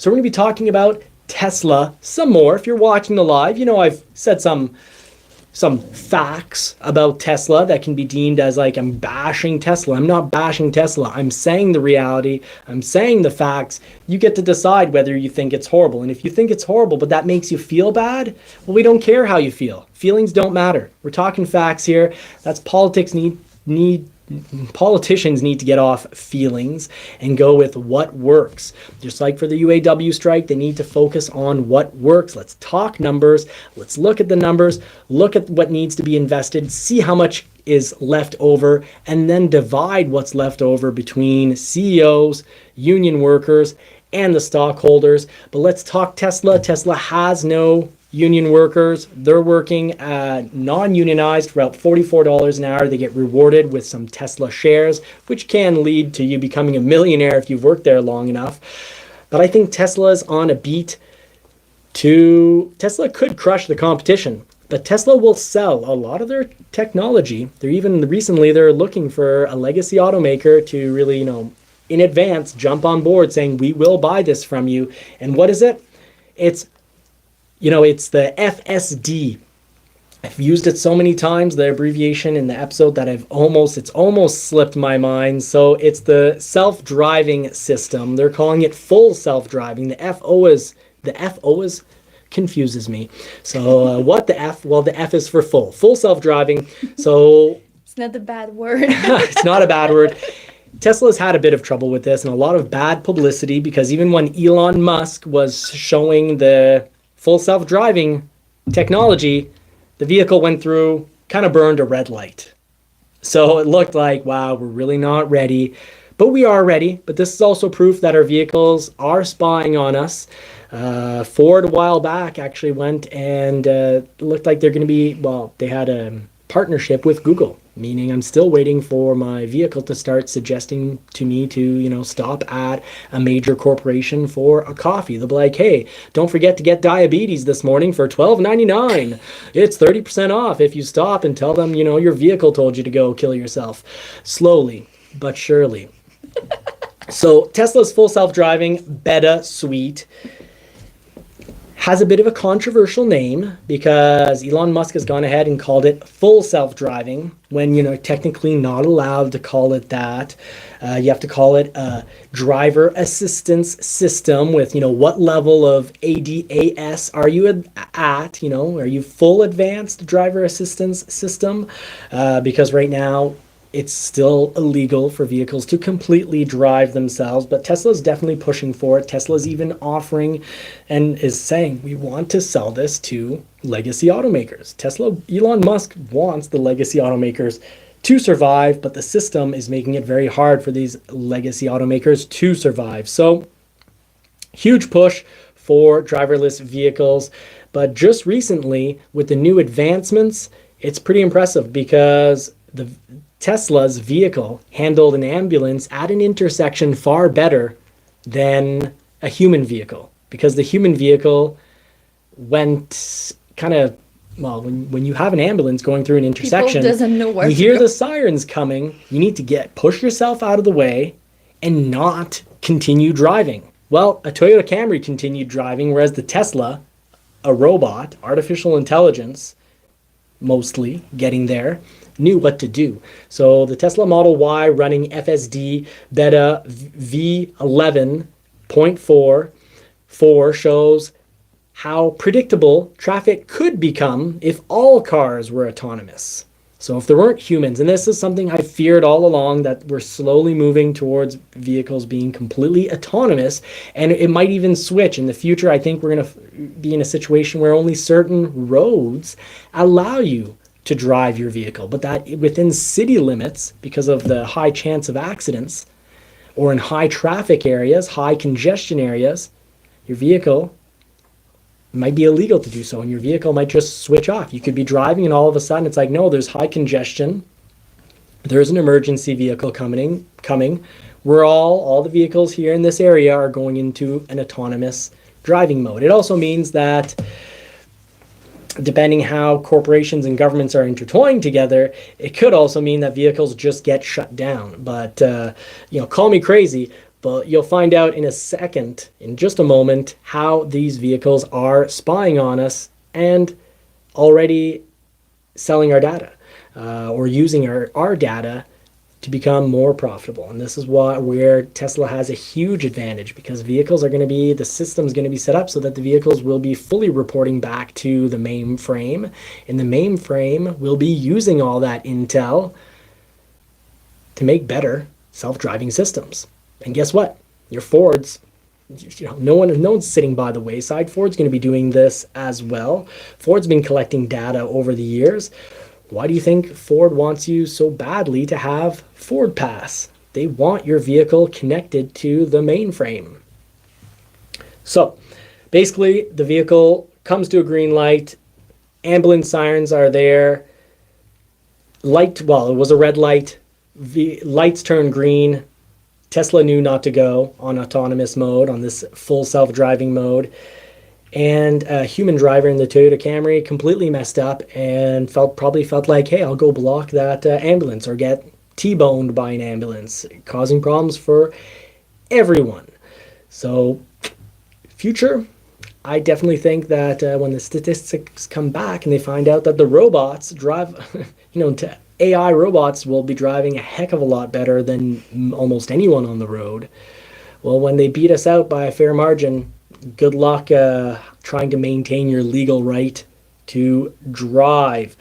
So we're going to be talking about Tesla some more. If you're watching the live, you know I've said some facts about Tesla that can be deemed as like I'm bashing Tesla. I'm not bashing Tesla. I'm saying the reality. I'm saying the facts. You get to decide whether you think it's horrible. And if you think it's horrible, but that makes you feel bad, well, we don't care how you feel. Feelings don't matter. We're talking facts here. That's politics politicians need to get off feelings and go with what works. Just like for the UAW strike, they need to focus on what works. Let's talk numbers. Let's look at the numbers, look at what needs to be invested, see how much is left over, and then divide what's left over between CEOs, union workers, and the stockholders. But let's talk Tesla. Tesla has no union workers. They're working non-unionized for about $44 an hour. They get rewarded with some Tesla shares, which can lead to you becoming a millionaire if you've worked there long enough. But I think Tesla's on a beat Tesla could crush the competition, but Tesla will sell a lot of their technology. They're looking for a legacy automaker to really, in advance jump on board saying, we will buy this from you. And what is it? It's the FSD. I've used it so many times, the abbreviation in the episode, that it's almost slipped my mind. So it's the self-driving system. They're calling it full self-driving. The FO confuses me. So what the F? Well, the F is for full self-driving. So it's not a bad word. It's not a bad word. Tesla's had a bit of trouble with this and a lot of bad publicity, because even when Elon Musk was showing the full self-driving technology, the vehicle burned a red light. So it looked like, wow, we're really not ready. But we are ready. But this is also proof that our vehicles are spying on us. Ford, a while back, actually went and looked like they're going to be, they had a partnership with Google, meaning I'm still waiting for my vehicle to start suggesting to me to, stop at a major corporation for a coffee. They'll be like, hey, don't forget to get diabetes this morning for $12.99. It's 30% off if you stop and tell them, your vehicle told you to go kill yourself. Slowly but surely. So Tesla's full self-driving beta suite has a bit of a controversial name because Elon Musk has gone ahead and called it full self-driving when, technically not allowed to call it that. You have to call it a driver assistance system with, what level of ADAS are you at? Are you full advanced driver assistance system? Because right now, it's still illegal for vehicles to completely drive themselves, but Tesla's definitely pushing for it. Tesla's even offering and is saying, we want to sell this to legacy automakers. Elon Musk wants the legacy automakers to survive, but the system is making it very hard for these legacy automakers to survive. So, huge push for driverless vehicles. But just recently, with the new advancements, it's pretty impressive because Tesla's vehicle handled an ambulance at an intersection far better than a human vehicle, because the human vehicle went when you have an ambulance going through an intersection, doesn't know where you hear the sirens coming, you need to push yourself out of the way and not continue driving. Well, a Toyota Camry continued driving, whereas the Tesla, a robot, artificial intelligence, mostly getting there, knew what to do. So the Tesla Model Y running FSD Beta V11.4 shows how predictable traffic could become if all cars were autonomous. So if there weren't humans, and this is something I feared all along, that we're slowly moving towards vehicles being completely autonomous, and it might even switch. In the future, I think we're going to be in a situation where only certain roads allow you to drive your vehicle, but that within city limits, because of the high chance of accidents, or in high traffic areas, high congestion areas, your vehicle might be illegal to do so, and your vehicle might just switch off. You could be driving and all of a sudden it's like, no, there's high congestion, there's an emergency vehicle coming. We're all the vehicles here in this area are going into an autonomous driving mode. It also means that depending how corporations and governments are intertwined together, it could also mean that vehicles just get shut down. But, call me crazy, But you'll find out in a second, in just a moment, how these vehicles are spying on us and already selling our data or using our data to become more profitable. And this is where Tesla has a huge advantage, because vehicles are going to be, the system's going to be set up so that the vehicles will be fully reporting back to the mainframe, and the mainframe will be using all that intel to make better self-driving systems. And guess what? Your Fords, no one's sitting by the wayside. Ford's going to be doing this as well. Ford's been collecting data over the years. Why do you think Ford wants you so badly to have Ford Pass? They want your vehicle connected to the mainframe. So basically, the vehicle comes to a green light. Ambulance sirens are there. It was a red light. Lights turn green. Tesla knew not to go on autonomous mode, on this full self-driving mode. And a human driver in the Toyota Camry completely messed up and probably felt like, hey, I'll go block that ambulance or get T-boned by an ambulance, causing problems for everyone. So future, I definitely think that when the statistics come back and they find out that the robots drive, AI robots will be driving a heck of a lot better than almost anyone on the road. Well, when they beat us out by a fair margin, good luck trying to maintain your legal right to drive.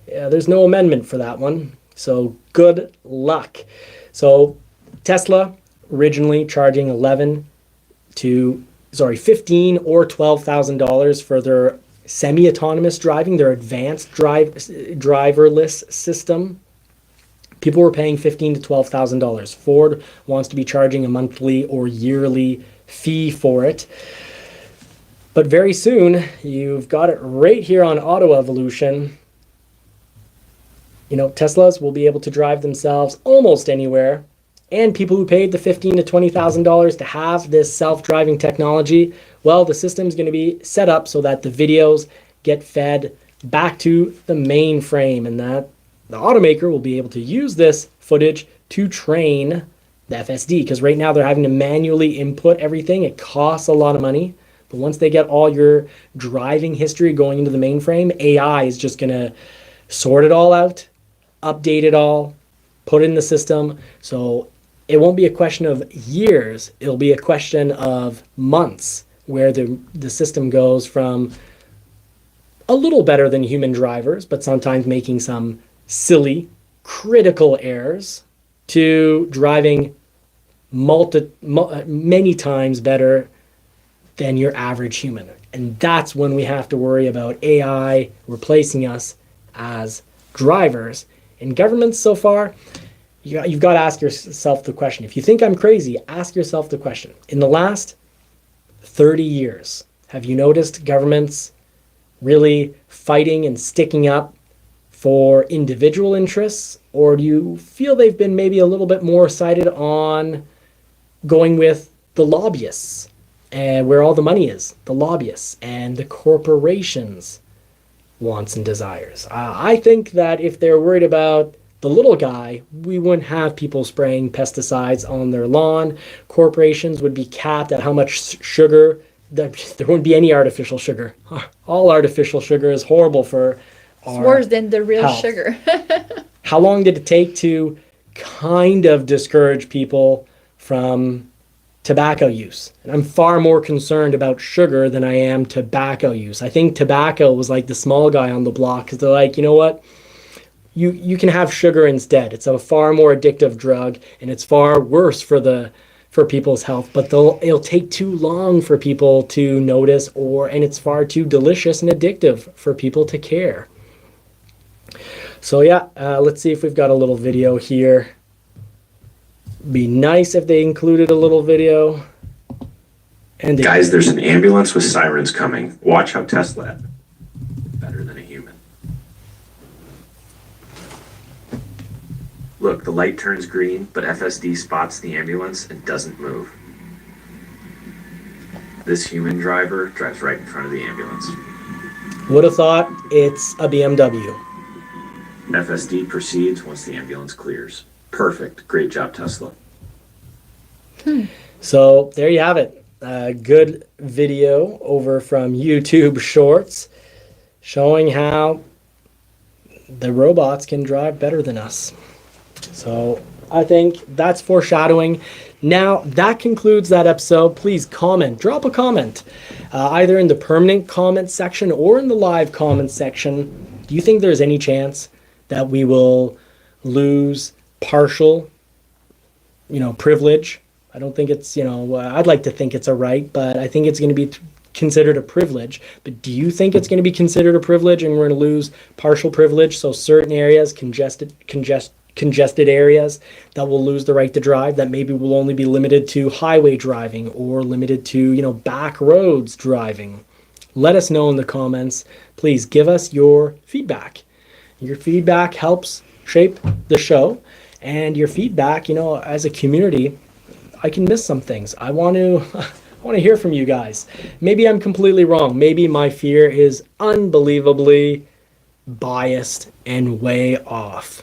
There's no amendment for that one, so good luck. So Tesla originally charging $15 or $12,000 for their semi-autonomous driving, their advanced driverless system. People were paying $15,000 to $12,000. Ford wants to be charging a monthly or yearly fee for it. But very soon, you've got it right here on Auto Evolution. Teslas will be able to drive themselves almost anywhere. And people who paid the $15,000 to $20,000 to have this self-driving technology, well, the system's going to be set up so that the videos get fed back to the mainframe, and that the automaker will be able to use this footage to train the FSD, because right now they're having to manually input everything. It costs a lot of money. But once they get all your driving history going into the mainframe, AI is just going to sort it all out, update it all, put it in the system. So it won't be a question of years. It'll be a question of months, where the system goes from a little better than human drivers, but sometimes making some silly, critical errors, to driving many times better than your average human. And that's when we have to worry about AI replacing us as drivers. In governments so far, you've got to ask yourself the question. If you think I'm crazy, ask yourself the question. In the last 30 years, have you noticed governments really fighting and sticking up for individual interests? Or do you feel they've been maybe a little bit more sided on going with the lobbyists, and where all the money is, the lobbyists and the corporations' wants and desires? I think that if they're worried about the little guy, we wouldn't have people spraying pesticides on their lawn. Corporations would be capped at how much sugar. There wouldn't be any artificial sugar. All artificial sugar is horrible for our It's worse than the real health. sugar. How long did it take to kind of discourage people from tobacco use? And I'm far more concerned about sugar than I am tobacco use. I think tobacco was like the small guy on the block, because they're like, you know what? You can have sugar instead. It's a far more addictive drug, and it's far worse for people's health. But it'll take too long for people to notice, and it's far too delicious and addictive for people to care. So yeah, let's see if we've got a little video here. Be nice if they included a little video. And Guys, there's an ambulance with sirens coming. Watch how Tesla better than a human. Look, the light turns green, but FSD spots the ambulance and doesn't move. This human driver drives right in front of the ambulance. Would have thought it's a BMW. FSD proceeds once the ambulance clears. Perfect. Great job, Tesla. So there you have it. A good video over from YouTube Shorts showing how the robots can drive better than us. So I think that's foreshadowing. Now that concludes that episode. Please comment, drop a comment, either in the permanent comment section or in the live comment section. Do you think there's any chance that we will lose partial, privilege? I don't think it's, I'd like to think it's a right, but I think it's going to be considered a privilege. But do you think it's going to be considered a privilege and we're going to lose partial privilege? So certain areas, congested areas, that will lose the right to drive, that maybe will only be limited to highway driving or limited to, back roads driving. Let us know in the comments. Please give us your feedback. Your feedback helps shape the show, and your feedback, as a community, I can miss some things. I want to hear from you guys. Maybe I'm completely wrong. Maybe my fear is unbelievably biased and way off.